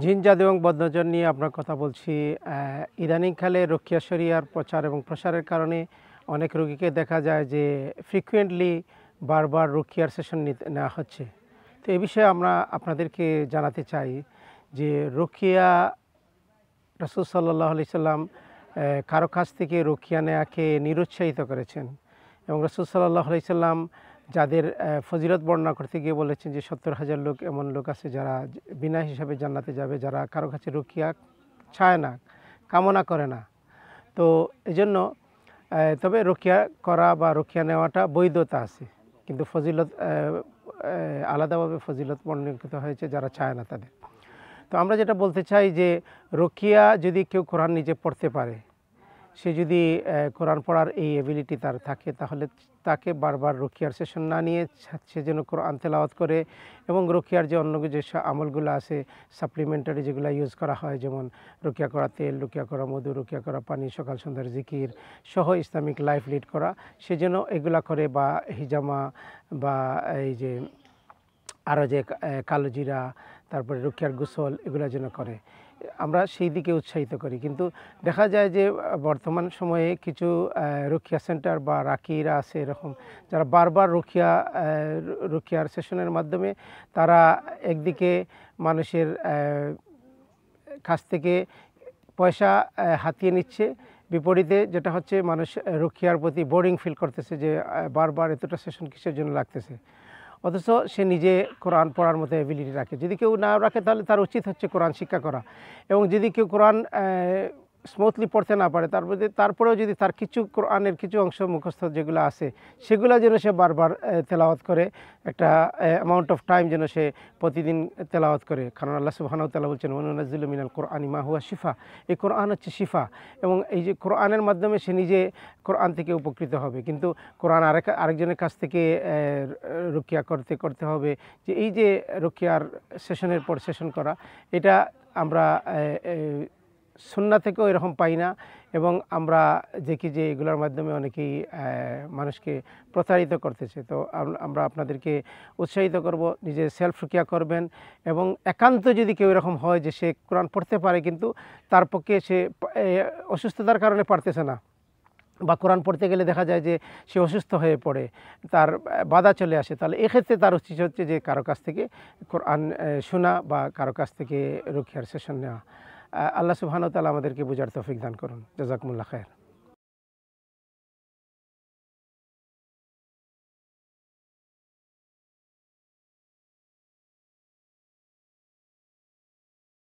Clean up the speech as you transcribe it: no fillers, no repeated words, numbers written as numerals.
জিন জাদু এবং বদনজর নিয়ে আপনার কথা বলছি। ইদানিংকালে রুকিয়া শরিয়ার প্রচার এবং প্রসারের কারণে অনেক রোগীকে দেখা যায় যে ফ্রিকুয়েন্টলি বারবার রুকিয়ার সেশন নেওয়া হচ্ছে। তো এই বিষয়ে আমরা আপনাদেরকে জানাতে চাই যে রুকিয়া রাসূল সাল্লাল্লাহু আলাইহি সাল্লাম কারো কাছ থেকে রুকিয়া নেয়াকে নিরুৎসাহিত করেছেন এবং রাসূল সাল্লাল্লাহু আলাইহি সাল্লাম যাদের ফজিলত বর্ণনা করতে গিয়ে বলেছেন যে ৭০,০০০ লোক এমন লোক আছে যারা বিনা হিসাবে জান্নাতে যাবে, যারা কারো কাছে রুকিয়া চায় না, কামনা করে না। তো এজন্য তবে রুকিয়া করা বা রুকিয়া নেওয়াটা বৈধতা আছে, কিন্তু ফজিলত আলাদাভাবে ফজিলত বর্ণিত হয়েছে যারা চায় না তাদের। তো আমরা যেটা বলতে চাই যে রুকিয়া যদি কেউ কোরআন নিজে পড়তে পারে, সে যদি কোরআন পড়ার এই এবিলিটি তার থাকে, তাহলে তাকে বারবার রুকিয়ার সেশন না নিয়ে সে যেন কোরআন তেলাওয়াত করে এবং রুকিয়ার যে অন্য যে আমলগুলো আছে সাপ্লিমেন্টারি যেগুলো ইউজ করা হয়, যেমন রুকিয়া করা তেল, রুকিয়া করা মধু, রুকিয়া করা পানি, সকাল সন্ধ্যার জিকির সহ ইসলামিক লাইফ লিড করা, সে যেন এগুলা করে, বা হিজামা বা এই যে আরও যে কালো জিরা, তারপরে রুকিয়ার গোসল, এগুলো যেন করে, আমরা সেই দিকে উৎসাহিত করি। কিন্তু দেখা যায় যে বর্তমান সময়ে কিছু রুকিয়া সেন্টার বা রাকিরা আছে এরকম, যারা বারবার রুকিয়ার সেশনের মাধ্যমে তারা একদিকে মানুষের কাছ থেকে পয়সা হাতিয়ে নিচ্ছে, বিপরীতে যেটা হচ্ছে মানুষ রুকিয়ার প্রতি বোরিং ফিল করতেছে যে বারবার এতটা সেশন কিসের জন্য লাগতেছে, অথচ সে নিজে কোরআন পড়ার মতো এবিলিটি রাখে। যদি কেউ না রাখে তাহলে তার উচিত হচ্ছে কোরআন শিক্ষা করা, এবং যদি কেউ কোরআন স্মুথলি পড়তে না পারে তারপরেও যদি তার কিছু কোরআনের কিছু অংশ মুখস্থ যেগুলো আছে সেগুলো যেন সে বারবার তেলাওয়াত করে, একটা অ্যামাউন্ট অফ টাইম যেন সে প্রতিদিন তেলাওয়াত করে। কারণ আল্লাহ সুবহানাহু ওয়া তাআলা বলছেন ওয়ানুনাজ্জিলু মিনাল কুরআনি মা হুয়া শিফা, এই কোরআন হচ্ছে শিফা, এবং এই যে কোরআনের মাধ্যমে সে নিজে কোরআন থেকে উপকৃত হবে। কিন্তু কোরআন আরেকজনের কাছ থেকে রুকিয়া করতে হবে, যে এই যে রুকিয়ার সেশনের পর সেশন করা, এটা আমরা সুন্নাহ থেকেও এরকম পাই না, এবং আমরা দেখি যে এগুলোর মাধ্যমে অনেকেই মানুষকে প্রতারিত করতেছে। তো আমরা আপনাদেরকে উৎসাহিত করব, নিজে সেলফ রুকিয়া করবেন, এবং একান্ত যদি কেউ এরকম হয় যে সে কোরআন পড়তে পারে কিন্তু তার পক্ষে সে অসুস্থতার কারণে পারতেছে না, বা কোরআন পড়তে গেলে দেখা যায় যে সে অসুস্থ হয়ে পড়ে, তার বাধা চলে আসে, তাহলে এক্ষেত্রে তার উচিত হচ্ছে যে কারো কাছ থেকে কোরআন শোনা বা কারো কাছ থেকে রুকিয়ার সেশন নেওয়া। আল্লাহ সুবহানাহু ওয়া তাআলা আমাদেরকে বুঝার তৌফিক দান করুন। জাযাকুমুল্লাহ খায়র।